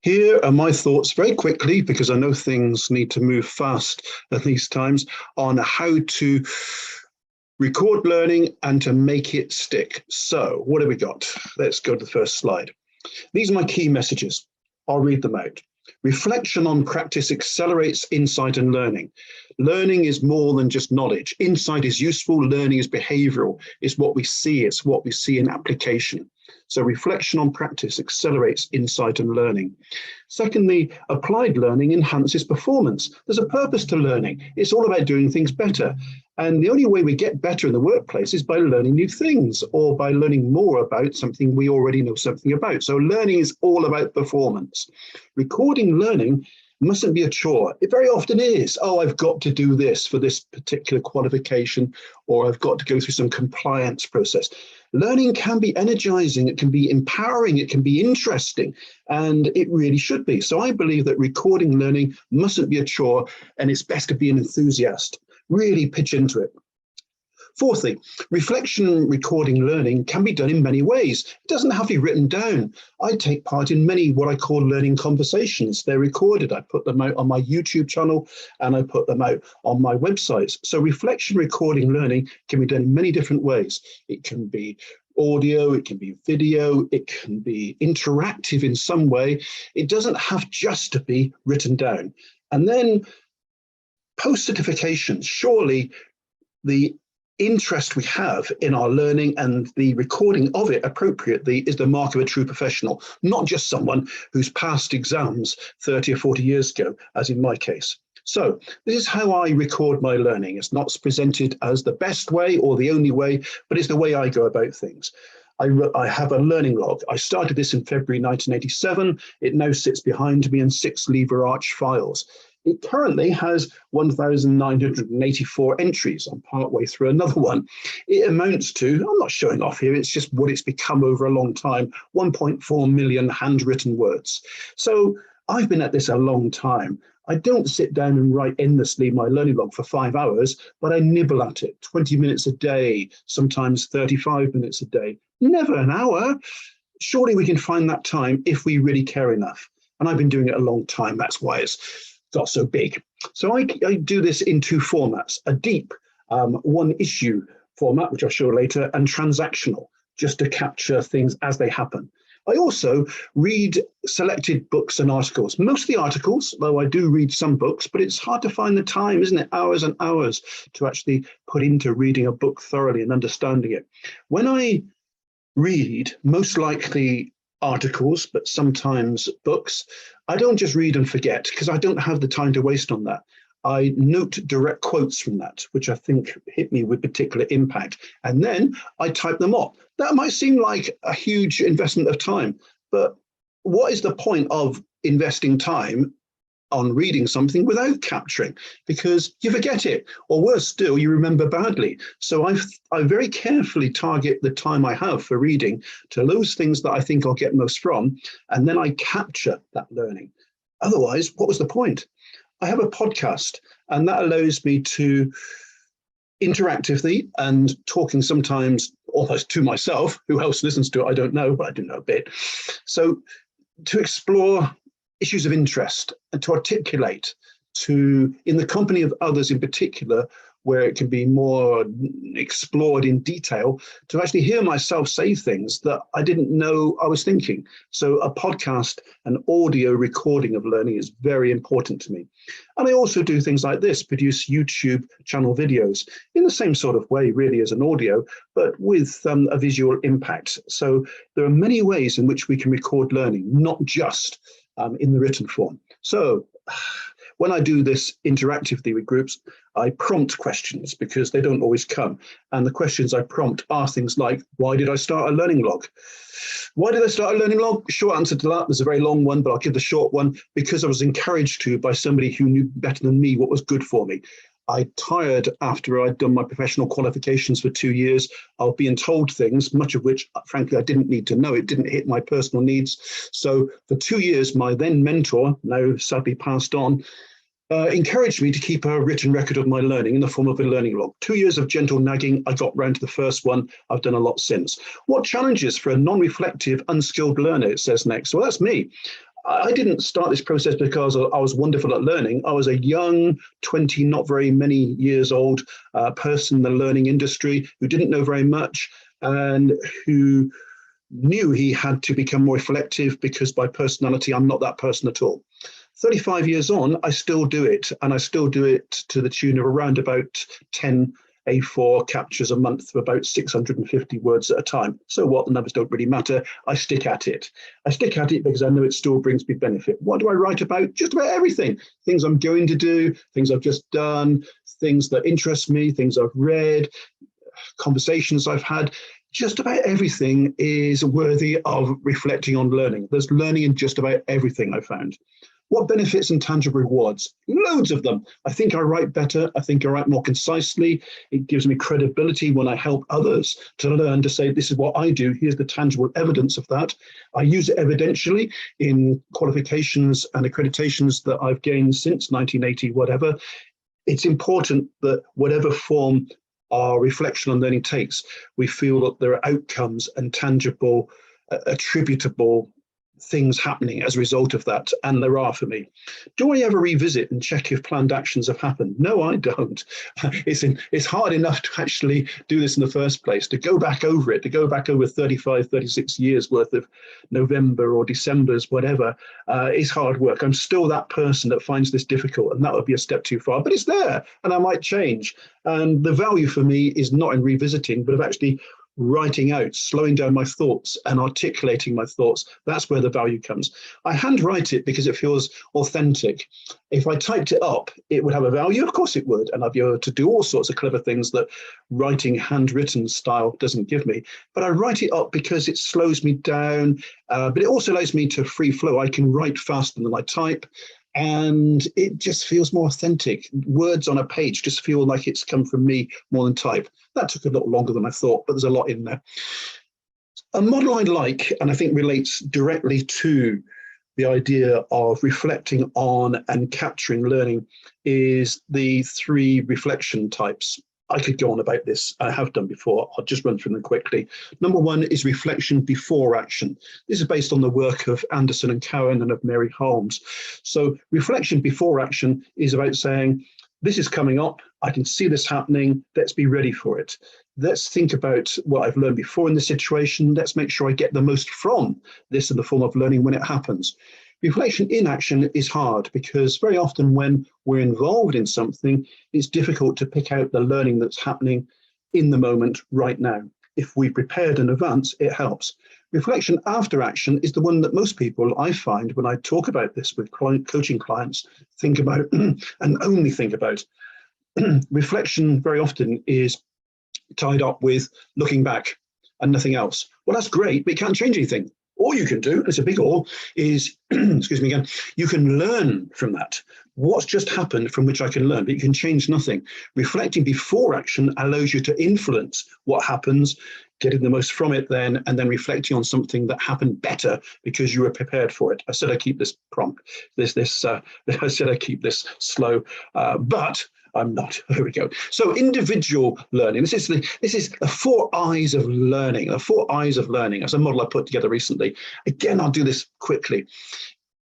Here are my thoughts very quickly, because I know things need to move fast at these times, on how to record learning and to make it stick. So what have we got? Let's go to the first slide. These are my key messages. I'll read them out. Reflection on practice accelerates insight and learning. Learning is more than just knowledge. Insight is useful, learning is behavioral. It's what we see, it's what we see in application. So reflection on practice accelerates insight and learning. Secondly, applied learning enhances performance. There's a purpose to learning. It's all about doing things better. And the only way we get better in the workplace is by learning new things or by learning more about something we already know something about. So learning is all about performance. Recording learning mustn't be a chore. It very often is. Oh, I've got to do this for this particular qualification, or I've got to go through some compliance process. Learning can be energizing, it can be empowering, it can be interesting, and it really should be. So I believe that recording learning mustn't be a chore, and it's best to be an enthusiast. Really pitch into it. Fourthly, reflection recording learning can be done in many ways. It doesn't have to be written down. I take part in many what I call learning conversations. They're recorded. I put them out on my YouTube channel and I put them out on my websites. So reflection recording learning can be done in many different ways. It can be audio, it can be video, it can be interactive in some way. It doesn't have just to be written down. And then post-certifications, surely the interest we have in our learning and the recording of it appropriately is the mark of a true professional, not just someone who's passed exams 30 or 40 years ago, as in my case. So this is how I record my learning. It's not presented as the best way or the only way, but it's the way I go about things. I have a learning log. I started this in February 1987. It now sits behind me in 6 lever arch files. It currently has 1,984 entries. I'm partway through another one. It amounts to, I'm not showing off here, it's just what it's become over a long time, 1.4 million handwritten words. So I've been at this a long time. I don't sit down and write endlessly my learning log for 5 hours, but I nibble at it 20 minutes a day, sometimes 35 minutes a day, never an hour. Surely we can find that time if we really care enough. And I've been doing it a long time. That's why it's got so big. So I do this in 2 formats, a deep one issue format, which I'll show later, and transactional, just to capture things as they happen. I also read selected books and articles, mostly articles, though I do read some books, but it's hard to find the time, isn't it? Hours and hours to actually put into reading a book thoroughly and understanding it. When I read, most likely articles, but sometimes books, I don't just read and forget, because I don't have the time to waste on that. I note direct quotes from that, which I think hit me with particular impact, and then I type them up. That might seem like a huge investment of time, but what is the point of investing time on reading something without capturing? Because you forget it, or worse still, you remember badly. So I very carefully target the time I have for reading to those things that I think I'll get most from, and then I capture that learning. Otherwise, what was the point? I have a podcast, and that allows me to interactively and talking sometimes almost to myself. Who else listens to it? I don't know, but I do know a bit. So to explore issues of interest and to articulate to, in the company of others in particular, where it can be more explored in detail, to actually hear myself say things that I didn't know I was thinking. So a podcast, an audio recording of learning is very important to me. And I also do things like this, produce YouTube channel videos in the same sort of way really as an audio, but with a visual impact. So there are many ways in which we can record learning, not just in the written form. So when I do this interactively with groups, I prompt questions because they don't always come. And the questions I prompt are things like, why did I start a learning log? Why did I start a learning log? Short answer to that, there's a very long one, but I'll give the short one, because I was encouraged to by somebody who knew better than me what was good for me. I tired after I'd done my professional qualifications for 2 years of being told things, much of which, frankly, I didn't need to know. It didn't hit my personal needs. So for 2 years, my then mentor, now sadly passed on, encouraged me to keep a written record of my learning in the form of a learning log. 2 years of gentle nagging, I got round to the first one. I've done a lot since. What challenges for a non-reflective, unskilled learner, it says next. Well, that's me. I didn't start this process because I was wonderful at learning. I was a young, 20, not very many years old person in the learning industry who didn't know very much and who knew he had to become more reflective because by personality, I'm not that person at all. 35 years on, I still do it, and I still do it to the tune of around about 10 A4 captures a month of about 650 words at a time. So what, the numbers don't really matter. I stick at it. I stick at it because I know it still brings me benefit. What do I write about? Just about everything. Things I'm going to do, things I've just done, things that interest me, things I've read, conversations I've had. Just about everything is worthy of reflecting on learning. There's learning in just about everything I found. What benefits and tangible rewards? Loads of them. I think I write better. I think I write more concisely. It gives me credibility when I help others to learn to say, this is what I do. Here's the tangible evidence of that. I use it evidentially in qualifications and accreditations that I've gained since 1980, whatever. It's important that whatever form our reflection on learning takes, we feel that there are outcomes and tangible, attributable things happening as a result of that, and there are for me. Do I ever revisit and check if planned actions have happened? No, I don't. It's hard enough to actually do this in the first place, to go back over it, to go back over 35, 36 years worth of November or December's, whatever, is hard work. I'm still that person that finds this difficult, and that would be a step too far, but it's there, and I might change. And the value for me is not in revisiting, but of actually writing out, slowing down my thoughts and articulating my thoughts. That's where the value comes. I handwrite it because it feels authentic. If I typed it up, it would have a value. Of course it would. And I'd be able to do all sorts of clever things that writing handwritten style doesn't give me. But I write it up because it slows me down, but it also allows me to free flow. I can write faster than I type. And it just feels more authentic. Words on a page just feel like it's come from me more than type. That took a lot longer than I thought, but there's a lot in there. A model I like, and I think relates directly to the idea of reflecting on and capturing learning, is the 3 reflection types. I could go on about this. I have done before. I'll just run through them quickly. Number 1 is reflection before action. This is based on the work of Anderson and Cowan and of Mary Holmes. So reflection before action is about saying, this is coming up. I can see this happening. Let's be ready for it. Let's think about what I've learned before in this situation. Let's make sure I get the most from this in the form of learning when it happens. Reflection in action is hard because very often when we're involved in something, it's difficult to pick out the learning that's happening in the moment right now. If we prepared in advance, it helps. Reflection after action is the one that most people, I find, when I talk about this with coaching clients, think about and only think about. Reflection very often is tied up with looking back and nothing else. Well, that's great, but it can't change anything. All you can do, it's a big all, is, excuse me again, you can learn from that. What's just happened from which I can learn, but you can change nothing. Reflecting before action allows you to influence what happens, getting the most from it then, and then reflecting on something that happened better because you were prepared for it. I said I keep this prompt, I said I keep this slow, but I'm not. There we go. So individual learning. This is the 4 eyes of learning. The 4 eyes of learning. That's a model I put together recently. Again, I'll do this quickly.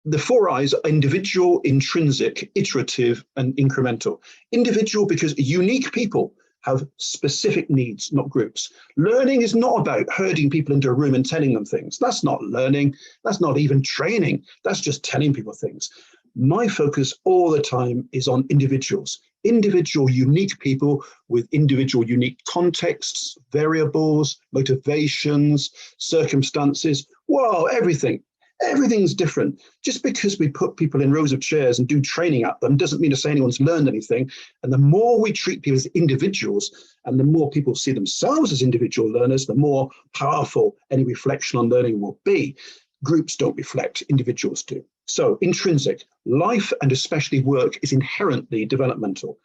The 4 eyes are individual, intrinsic, iterative, and incremental. Individual because unique people have specific needs, not groups. Learning is not about herding people into a room and telling them things. That's not learning. That's not even training. That's just telling people things. My focus all the time is on individuals. Individual, unique people with individual, unique contexts, variables, motivations, circumstances. Wow, everything. Everything's different. Just because we put people in rows of chairs and do training at them doesn't mean to say anyone's learned anything. And the more we treat people as individuals and the more people see themselves as individual learners, the more powerful any reflection on learning will be. Groups don't reflect, individuals do. So intrinsic, life and especially work is inherently developmental.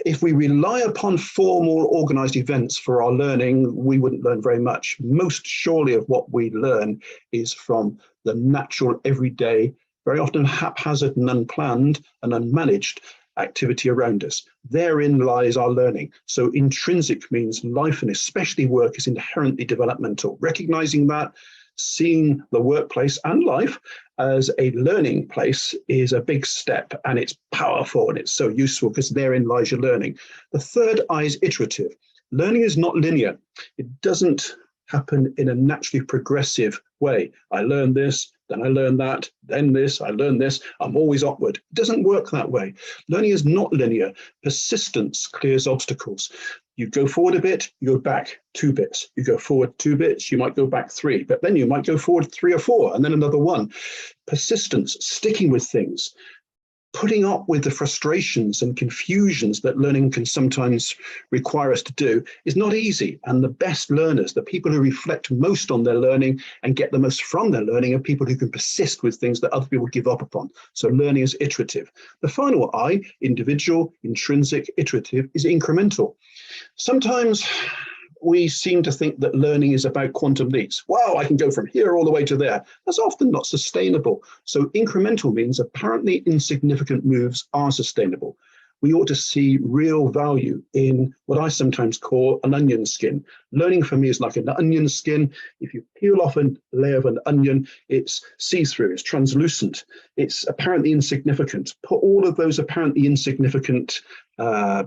If we rely upon formal organized events for our learning, we wouldn't learn very much. Most surely of what we learn is from the natural, everyday, very often haphazard and unplanned and unmanaged activity around us. Therein lies our learning. So intrinsic means life and especially work is inherently developmental. Recognizing that, seeing the workplace and life as a learning place is a big step, and it's powerful and it's so useful because therein lies your learning. The third I is iterative. Learning is not linear. It doesn't happen in a naturally progressive way. I learn this, then I learn that, then this, I learn this, I'm always upward. It doesn't work that way. Learning is not linear. Persistence clears obstacles. You go forward a bit, you go back 2 bits. You go forward 2 bits, you might go back 3, but then you might go forward 3 or 4, and then another 1. Persistence, sticking with things, putting up with the frustrations and confusions that learning can sometimes require us to do is not easy. And the best learners, the people who reflect most on their learning and get the most from their learning, are people who can persist with things that other people give up upon. So learning is iterative. The final I, individual, intrinsic, iterative, is incremental. Sometimes we seem to think that learning is about quantum leaps. Wow, I can go from here all the way to there. That's often not sustainable. So incremental means apparently insignificant moves are sustainable. We ought to see real value in what I sometimes call an onion skin. Learning for me is like an onion skin. If you peel off a layer of an onion, it's see-through, it's translucent, it's apparently insignificant. Put all of those apparently insignificant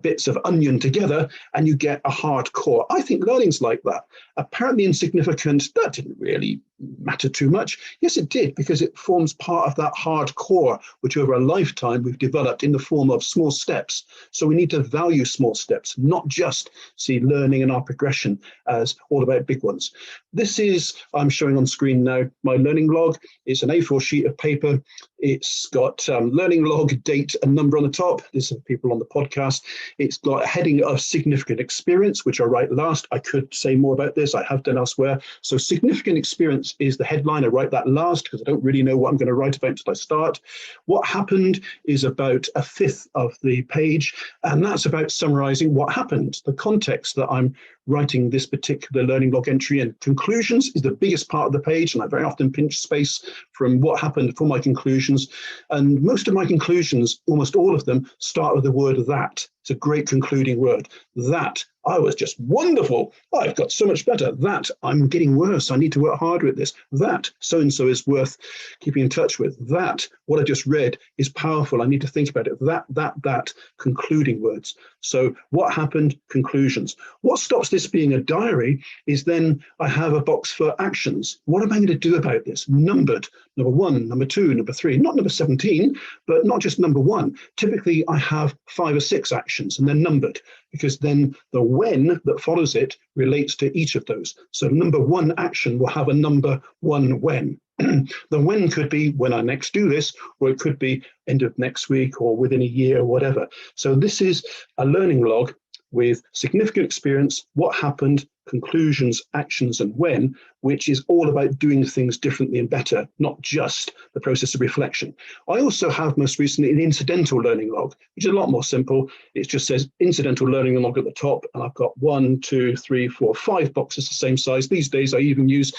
bits of onion together and you get a hard core. I think learning's like that. Apparently insignificant, that didn't really matter too much. Yes, it did, because it forms part of that hard core, which over a lifetime we've developed in the form of small steps. So we need to value small steps, not just see learning and our progression as all about big ones. This is, I'm showing on screen now, my learning log. It's an A4 sheet of paper. It's got learning log, date and number on the top. This is people on the podcast. It's got a heading of significant experience, which I write last. I could say more about this. I have done elsewhere. So significant experience is the headline. I write that last because I don't really know what I'm going to write about until I start. What happened is about 1/5 of the page, and that's about summarizing what happened, the context that I'm writing this particular learning log entry in. Conclusions is the biggest part of the page, and I very often pinch space from what happened for my conclusions. And most of my conclusions, almost all of them, start with the word that. It's a great concluding word. That I was just wonderful. I've got so much better. That I'm getting worse. I need to work harder at this. That so-and-so is worth keeping in touch with. That what I just read is powerful. I need to think about it. That concluding words. So what happened? Conclusions. What stops this being a diary is then I have a box for actions. What am I going to do about this? Numbered. Number 1, number 2, number 3, not number 17, but not just number 1. Typically I have 5 or 6 actions and they're numbered, because then the when that follows it relates to each of those. So number 1 action will have a number 1 when. The when could be when I next do this, or it could be end of next week or within a year or whatever. So this is a learning log with significant experience, what happened, conclusions, actions, and when, which is all about doing things differently and better, not just the process of reflection. I also have most recently an incidental learning log, which is a lot more simple. It just says incidental learning log at the top, and I've got 1, 2, 3, 4, 5 boxes the same size. These days I even use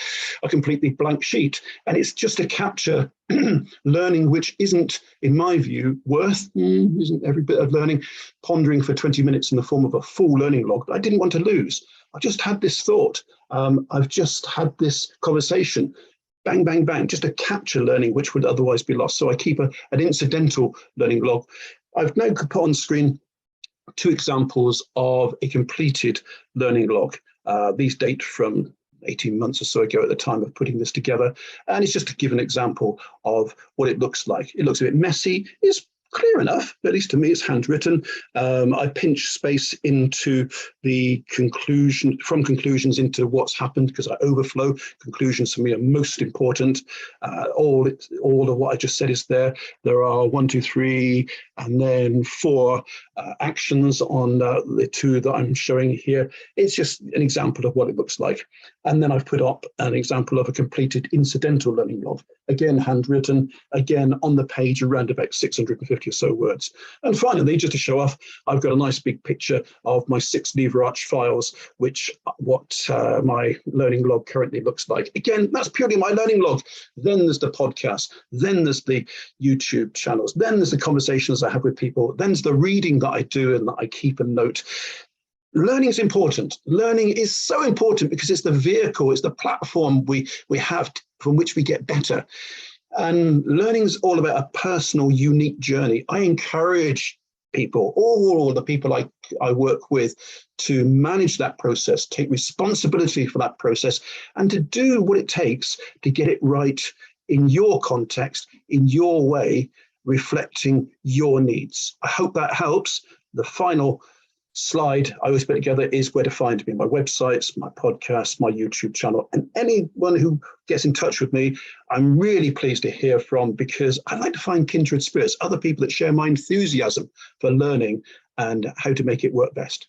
a completely blank sheet, and it's just to capture learning which isn't, in my view, isn't every bit of learning, pondering for 20 minutes in the form of a full learning log that I didn't want to lose. I just had this thought. I've just had this conversation. Bang, bang, bang, just to capture learning which would otherwise be lost. So I keep an incidental learning log. I've now put on screen 2 examples of a completed learning log. These date from 18 months or so ago at the time of putting this together. And it's just to give an example of what it looks like. It looks a bit messy. It's clear enough, at least to me, it's handwritten. I pinch space into the conclusion, from conclusions into what's happened, because I overflow. Conclusions for me are most important. All of what I just said is there. There are 1, 2, 3, and then 4 actions on the 2 that I'm showing here. It's just an example of what it looks like. And then I've put up an example of a completed incidental learning log. Again, handwritten, again on the page around about 650 or so words. And finally, just to show off, I've got a nice big picture of my 6 lever arch files, which what my learning log currently looks like. Again, that's purely my learning log. Then there's the podcast, then there's the YouTube channels, then there's the conversations I have with people, then there's the reading that I do and that I keep and note. learning is important. Learning is so important because it's the vehicle, it's the platform we have from which we get better. And learning is all about a personal, unique journey. I encourage people, all the people I work with, to manage that process, take responsibility for that process, and to do what it takes to get it right in your context, in your way, reflecting your needs. I hope that helps. The final slide I always put together is where to find me: my websites, my podcasts, my YouTube channel, and anyone who gets in touch with me, I'm really pleased to hear from, because I like to find kindred spirits, other people that share my enthusiasm for learning and how to make it work best.